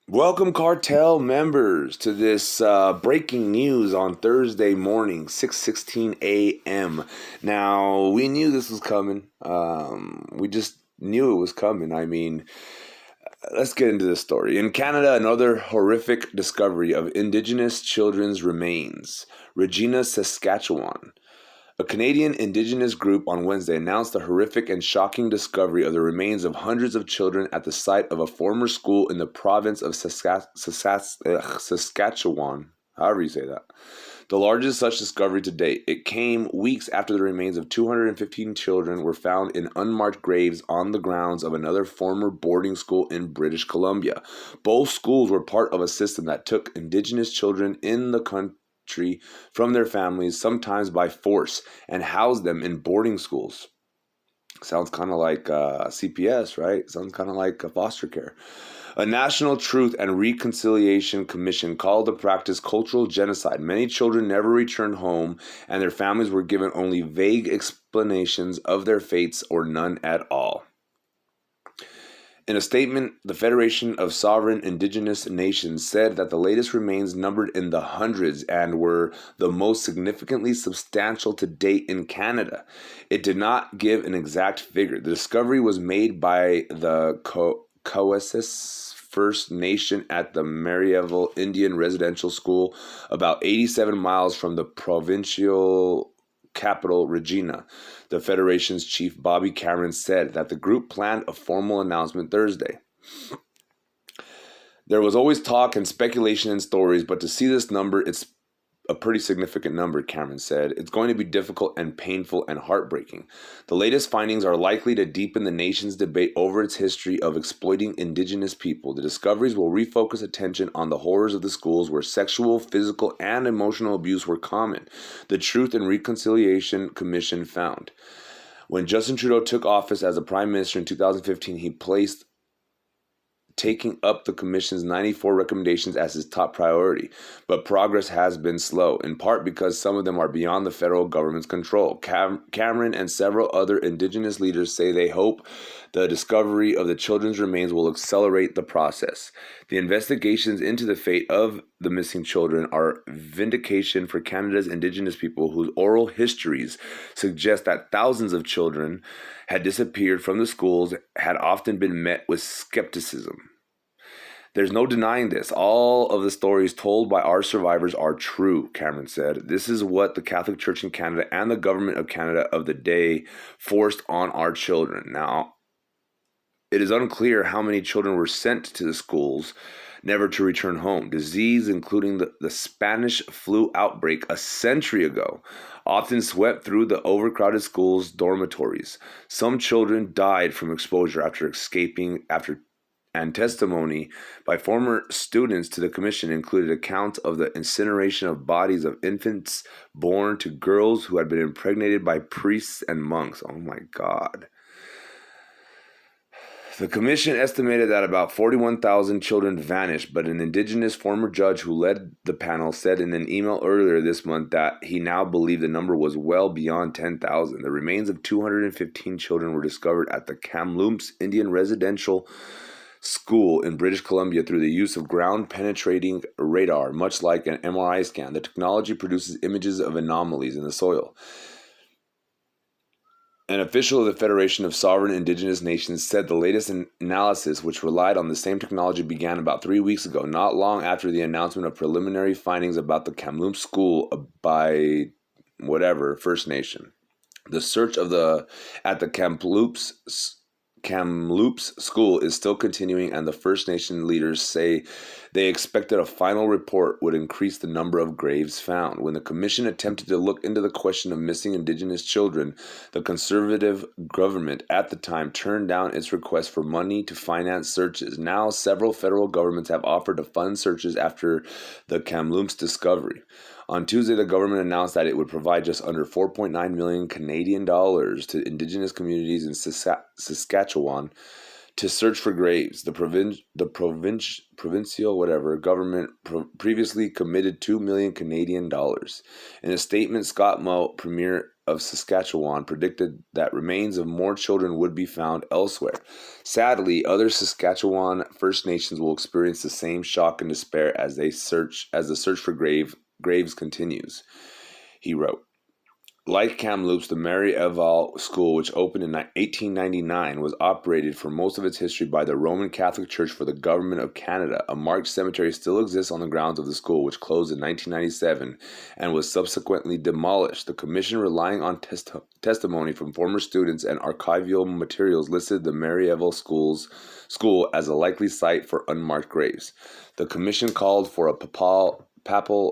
Welcome, cartel members, to this breaking news on Thursday morning, 6:16 a.m. Now, we knew this was coming. We just knew it was coming. Let's get into this story. In Canada, another horrific discovery of Indigenous children's remains. Regina, Saskatchewan. A Canadian Indigenous group on Wednesday announced the horrific and shocking discovery of the remains of hundreds of children at the site of a former school in the province of Saskatchewan, however you say that. The largest such discovery to date. It came weeks after the remains of 215 children were found in unmarked graves on the grounds of another former boarding school in British Columbia. Both schools were part of a system that took Indigenous children in the country from their families, sometimes by force, and housed them in boarding schools. Sounds kind of like CPS, right? Sounds kind of like foster care. A National Truth and Reconciliation Commission called the practice cultural genocide. Many children never returned home, and their families were given only vague explanations of their fates or none at all. In a statement, the Federation of Sovereign Indigenous Nations said that the latest remains numbered in the hundreds and were the most significantly substantial to date in Canada. It did not give an exact figure. The discovery was made by the Coesis First Nation at the Marieville Indian Residential School, about 87 miles from the provincial capital, Regina. The Federation's chief, Bobby Cameron, said that the group planned a formal announcement Thursday. There was always talk and speculation and stories, but to see this number, it's a pretty significant number, Cameron said. It's going to be difficult and painful and heartbreaking. The latest findings are likely to deepen the nation's debate over its history of exploiting Indigenous people. The discoveries will refocus attention on the horrors of the schools where sexual, physical, and emotional abuse were common, the Truth and Reconciliation Commission found. When Justin Trudeau took office as a prime minister in 2015, he placed taking up the Commission's 94 recommendations as his top priority, but progress has been slow, in part because some of them are beyond the federal government's control. Cameron and several other Indigenous leaders say they hope the discovery of the children's remains will accelerate the process. The investigations into the fate of the missing children are vindication for Canada's Indigenous people whose oral histories suggest that thousands of children had disappeared from the schools had often been met with skepticism. There's no denying this. All of the stories told by our survivors are true, Cameron said. This is what the Catholic Church in Canada and the Government of Canada of the day forced on our children. Now, it is unclear how many children were sent to the schools never to return home. Disease, including the Spanish flu outbreak a century ago, often swept through the overcrowded schools' dormitories. Some children died from exposure after escaping, and testimony by former students to the commission included accounts of the incineration of bodies of infants born to girls who had been impregnated by priests and monks. Oh my God. The commission estimated that about 41,000 children vanished, but an Indigenous former judge who led the panel said in an email earlier this month that he now believed the number was well beyond 10,000. The remains of 215 children were discovered at the Kamloops Indian Residential School in British Columbia through the use of ground-penetrating radar, much like an MRI scan. The technology produces images of anomalies in the soil. An official of the Federation of Sovereign Indigenous Nations said the latest analysis, which relied on the same technology, began about 3 weeks ago, not long after the announcement of preliminary findings about the Kamloops School by First Nation. The search at the Kamloops School is still continuing, and the First Nation leaders say they expected a final report would increase the number of graves found. When the commission attempted to look into the question of missing Indigenous children, the Conservative government at the time turned down its request for money to finance searches. Now, several federal governments have offered to fund searches after the Kamloops discovery. On Tuesday, the government announced that it would provide just under 4.9 million Canadian dollars to Indigenous communities in Saskatchewan to search for graves. The provincial government previously committed 2 million Canadian dollars. In a statement, Scott Moe, Premier of Saskatchewan predicted that remains of more children would be found elsewhere. Sadly, other Saskatchewan First Nations will experience the same shock and despair as the search for graves continues, he wrote. Like Kamloops, the Mary Eval School, which opened in 1899, was operated for most of its history by the Roman Catholic Church for the Government of Canada. A marked cemetery still exists on the grounds of the school, which closed in 1997 and was subsequently demolished. The commission, relying on testimony from former students and archival materials, listed the Mary Eval School as a likely site for unmarked graves. The commission called for a papal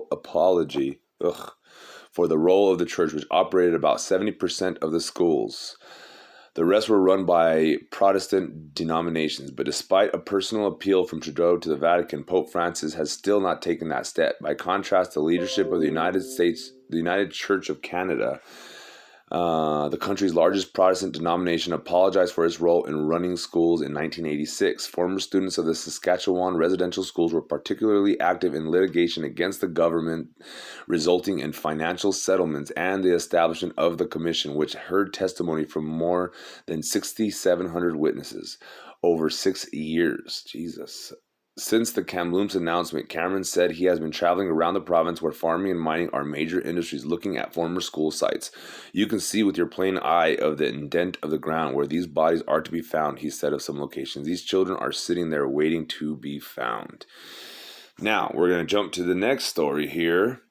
apology for the role of the church, which operated about 70% of the schools. The rest were run by Protestant denominations, but despite a personal appeal from Trudeau to the Vatican, Pope Francis has still not taken that step. By contrast, the leadership of the United Church of Canada, the country's largest Protestant denomination, apologized for its role in running schools in 1986. Former students of the Saskatchewan residential schools were particularly active in litigation against the government, resulting in financial settlements and the establishment of the commission, which heard testimony from more than 6,700 witnesses over 6 years. Jesus. Since the Kamloops announcement, Cameron said he has been traveling around the province where farming and mining are major industries, looking at former school sites. You can see with your plain eye of the indent of the ground where these bodies are to be found, he said of some locations. These children are sitting there waiting to be found. Now, we're going to jump to the next story here.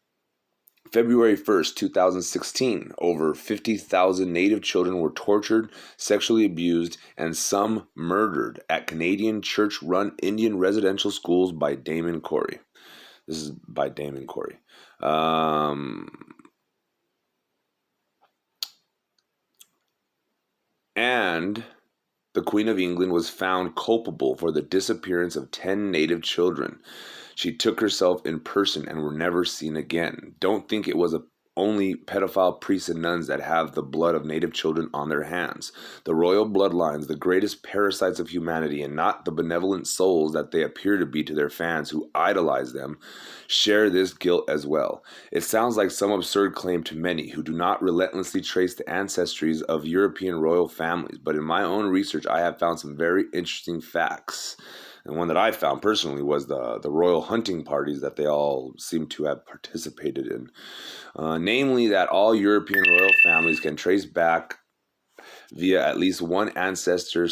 February 1st, 2016, over 50,000 Native children were tortured, sexually abused, and some murdered at Canadian church-run Indian residential schools by Damon Corey. This is by Damon Corey. And the Queen of England was found culpable for the disappearance of 10 Native children. She took herself in person and were never seen again. Don't think it was only pedophile priests and nuns that have the blood of Native children on their hands. The royal bloodlines, the greatest parasites of humanity, and not the benevolent souls that they appear to be to their fans who idolize them, share this guilt as well. It sounds like some absurd claim to many who do not relentlessly trace the ancestries of European royal families, but in my own research I have found some very interesting facts. And one that I found personally was the royal hunting parties that they all seem to have participated in. Namely, that all European royal families can trace back via at least one ancestor /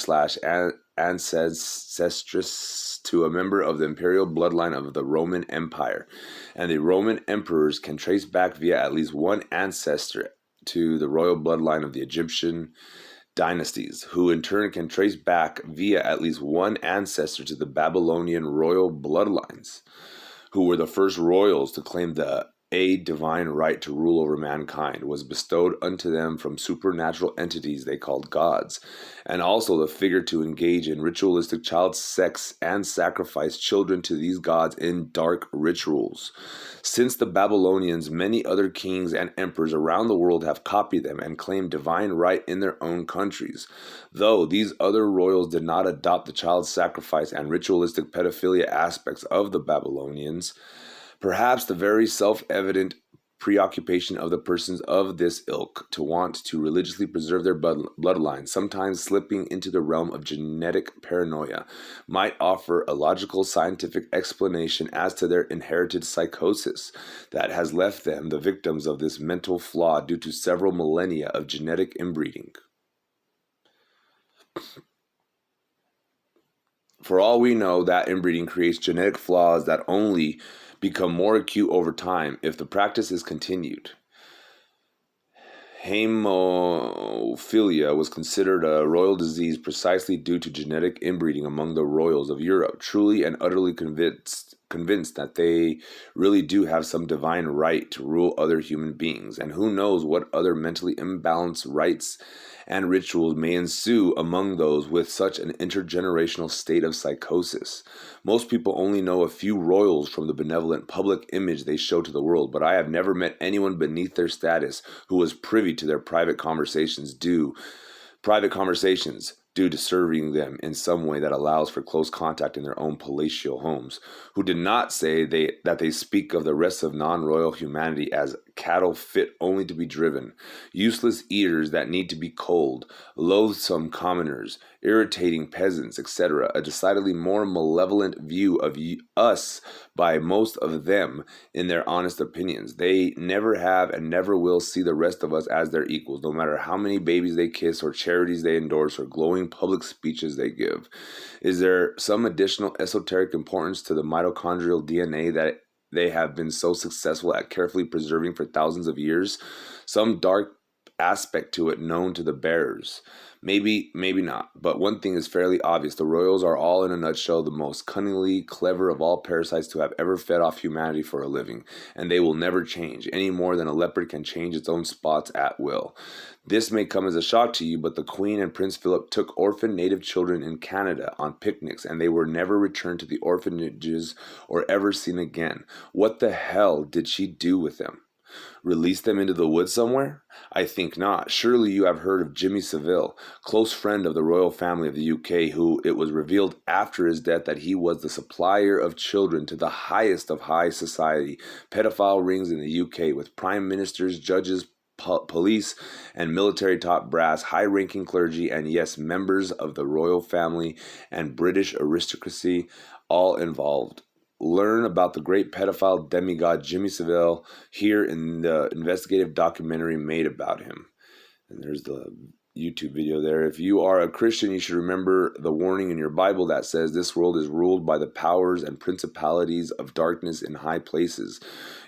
ancestress to a member of the imperial bloodline of the Roman Empire. And the Roman emperors can trace back via at least one ancestor to the royal bloodline of the Egyptian dynasties, who in turn can trace back via at least one ancestor to the Babylonian royal bloodlines, who were the first royals to claim a divine right to rule over mankind was bestowed unto them from supernatural entities they called gods, and also the figure to engage in ritualistic child sex and sacrifice children to these gods in dark rituals. Since the Babylonians, many other kings and emperors around the world have copied them and claimed divine right in their own countries. Though these other royals did not adopt the child sacrifice and ritualistic pedophilia aspects of the Babylonians, perhaps the very self-evident preoccupation of the persons of this ilk to want to religiously preserve their bloodline, sometimes slipping into the realm of genetic paranoia, might offer a logical scientific explanation as to their inherited psychosis that has left them the victims of this mental flaw due to several millennia of genetic inbreeding. For all we know, that inbreeding creates genetic flaws that only become more acute over time if the practice is continued. Hemophilia was considered a royal disease precisely due to genetic inbreeding among the royals of Europe, truly and utterly convinced that they really do have some divine right to rule other human beings, and who knows what other mentally imbalanced rites and rituals may ensue among those with such an intergenerational state of psychosis. Most people only know a few royals from the benevolent public image they show to the world, but I have never met anyone beneath their status who was privy to their private conversations due to serving them in some way that allows for close contact in their own palatial homes, who did not say that they speak of the rest of non-royal humanity as cattle fit only to be driven, useless eaters that need to be culled, loathsome commoners, irritating peasants, etc. A decidedly more malevolent view of us by most of them in their honest opinions. They never have and never will see the rest of us as their equals, no matter how many babies they kiss or charities they endorse or glowing public speeches they give. Is there some additional esoteric importance to the mitochondrial DNA that they have been so successful at carefully preserving for thousands of years? Some dark aspect to it known to the bearers? Maybe, maybe not. But one thing is fairly obvious. The royals are all in a nutshell the most cunningly clever of all parasites to have ever fed off humanity for a living. And they will never change, any more than a leopard can change its own spots at will. This may come as a shock to you, but the Queen and Prince Philip took orphan native children in Canada on picnics, and they were never returned to the orphanages or ever seen again. What the hell did she do with them? Release them into the woods somewhere? I think not. Surely you have heard of Jimmy Savile, close friend of the royal family of the UK, who it was revealed after his death that he was the supplier of children to the highest of high society, pedophile rings in the UK, with prime ministers, judges, police and military top brass, high-ranking clergy, and yes, members of the royal family and British aristocracy all involved. Learn about the great pedophile demigod Jimmy Savile here in the investigative documentary made about him. And there's the YouTube video there. If you are a Christian, you should remember the warning in your Bible that says this world is ruled by the powers and principalities of darkness in high places.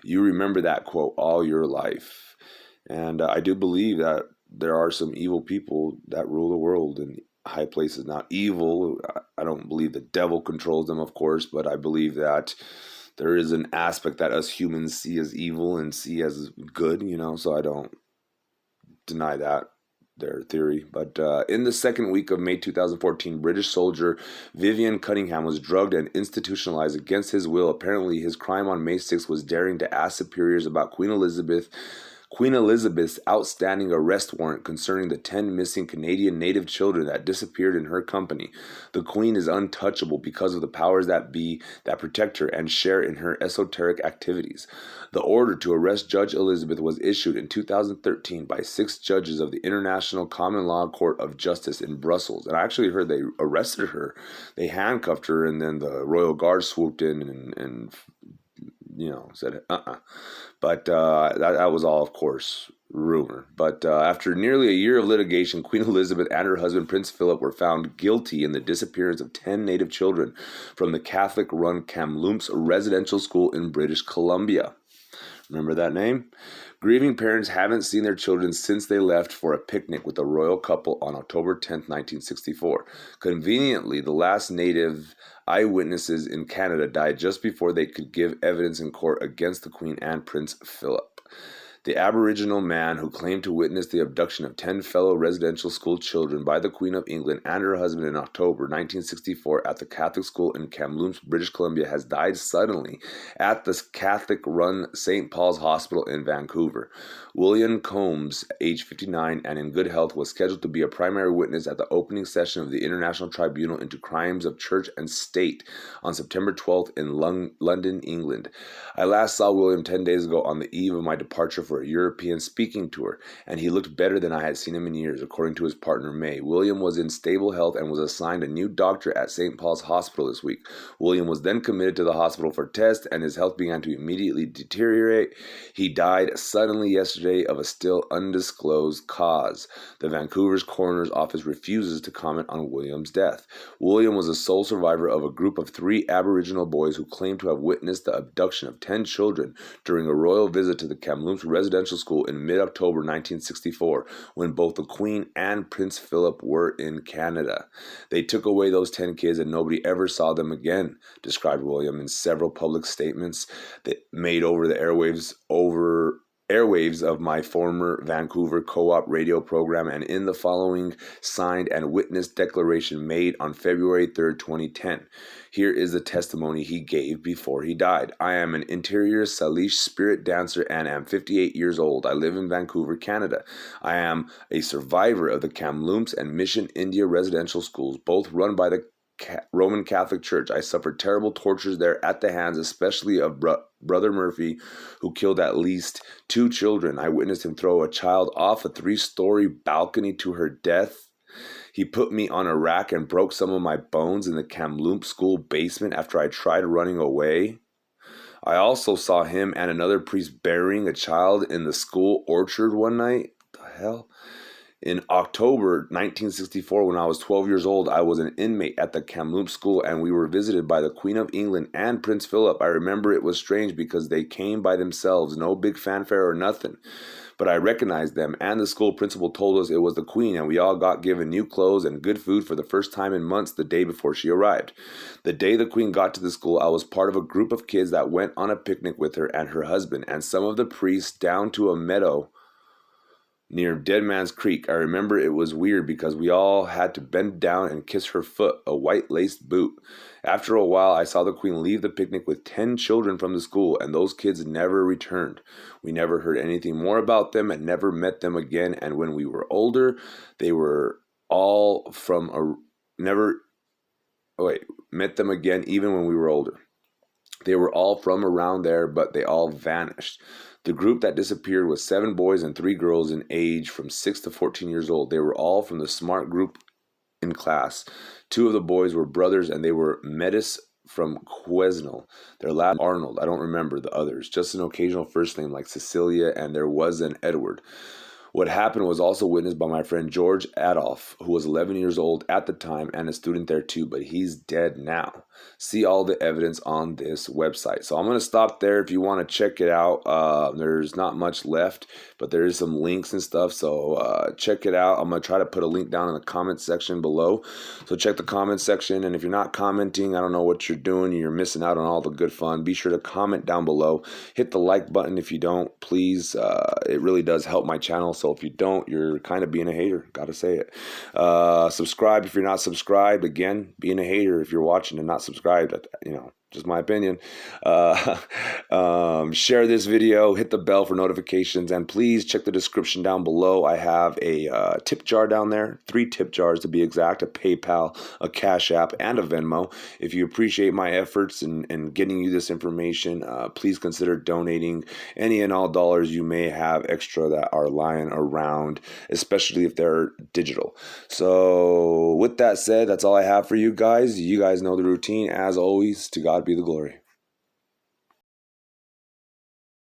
You remember that quote all your life. And I do believe that there are some evil people that rule the world in high places. Not evil. I don't believe the devil controls them, of course, but I believe that there is an aspect that us humans see as evil and see as good, so I don't deny that, their theory. But in the second week of May 2014, British soldier Vivian Cunningham was drugged and institutionalized against his will. Apparently, his crime on May 6th was daring to ask superiors about Queen Elizabeth's outstanding arrest warrant concerning the 10 missing Canadian native children that disappeared in her company. The Queen is untouchable because of the powers that be that protect her and share in her esoteric activities. The order to arrest Judge Elizabeth was issued in 2013 by 6 judges of the International Common Law Court of Justice in Brussels. And I actually heard they arrested her. They handcuffed her, and then the Royal Guard swooped in and said, But that was all, of course, rumor. But after nearly a year of litigation, Queen Elizabeth and her husband, Prince Philip, were found guilty in the disappearance of 10 native children from the Catholic-run Kamloops residential school in British Columbia. Remember that name? Grieving parents haven't seen their children since they left for a picnic with the royal couple on October 10, 1964. Conveniently, the last native eyewitnesses in Canada died just before they could give evidence in court against the Queen and Prince Philip. The Aboriginal man who claimed to witness the abduction of 10 fellow residential school children by the Queen of England and her husband in October 1964 at the Catholic school in Kamloops, British Columbia, has died suddenly at the Catholic-run St. Paul's Hospital in Vancouver. William Combs, age 59 and in good health, was scheduled to be a primary witness at the opening session of the International Tribunal into Crimes of Church and State on September 12th in London, England. I last saw William 10 days ago on the eve of my departure for a European speaking tour, and he looked better than I had seen him in years, according to his partner May. William was in stable health and was assigned a new doctor at St. Paul's Hospital this week. William was then committed to the hospital for tests, and his health began to immediately deteriorate. He died suddenly yesterday of a still undisclosed cause. The Vancouver's coroner's office refuses to comment on William's death. William was the sole survivor of a group of 3 Aboriginal boys who claimed to have witnessed the abduction of 10 children during a royal visit to the Kamloops residential school in mid-October 1964, when both the Queen and Prince Philip were in Canada. They took away those 10 kids and nobody ever saw them again, described William in several public statements that made over the airwaves of my former Vancouver co-op radio program, and in the following signed and witnessed declaration made on February 3rd, 2010. Here is the testimony he gave before he died. I am an interior Salish spirit dancer and am 58 years old. I live in Vancouver, Canada. I am a survivor of the Kamloops and Mission India residential schools, both run by the Roman Catholic Church. I suffered terrible tortures there at the hands, especially of Brother Murphy, who killed at least 2 children. I witnessed him throw a child off a 3-story balcony to her death. He put me on a rack and broke some of my bones in the Kamloops school basement after I tried running away. I also saw him and another priest burying a child in the school orchard one night. What the hell? In October 1964, when I was 12 years old, I was an inmate at the Kamloops school, and we were visited by the Queen of England and Prince Philip. I remember it was strange because they came by themselves, no big fanfare or nothing. But I recognized them, and the school principal told us it was the Queen, and we all got given new clothes and good food for the first time in months the day before she arrived. The day the Queen got to the school, I was part of a group of kids that went on a picnic with her and her husband, and some of the priests down to a meadow near Dead Man's Creek. I remember it was weird because we all had to bend down and kiss her foot, a white laced boot. After a while, I saw the Queen leave the picnic with 10 children from the school, and those kids never returned. We never heard anything more about them and never met them again. And when we were older, they were all from met them again even when we were older. They were all from around there, but they all vanished. The group that disappeared was 7 boys and 3 girls in age from 6 to 14 years old. They were all from the smart group in class. 2 of the boys were brothers, and they were Metis from Quesnel. Their last Arnold. I don't remember the others. Just an occasional first name like Cecilia, and there was an Edward. What happened was also witnessed by my friend George Adolph, who was 11 years old at the time and a student there too, but he's dead now. See all the evidence on this website. So I'm going to stop there if you want to check it out. There's not much left, but there is some links and stuff, so check it out. I'm going to try to put a link down in the comment section below. So check the comment section, and if you're not commenting, I don't know what you're doing. You're missing out on all the good fun. Be sure to comment down below. Hit the like button if you don't, please. It really does help my channel. So if you don't, you're kind of being a hater. Gotta say it. Subscribe if you're not subscribed. Again, being a hater if you're watching and not subscribed. Just my opinion. Share this video, hit the bell for notifications, and please check the description down below. I have a tip jar down there, 3 tip jars to be exact, a PayPal, a Cash App, and a Venmo. If you appreciate my efforts in getting you this information, please consider donating any and all dollars you may have extra that are lying around, especially if they're digital. So with that said, that's all I have for you guys. You guys know the routine. As always, to God be the glory.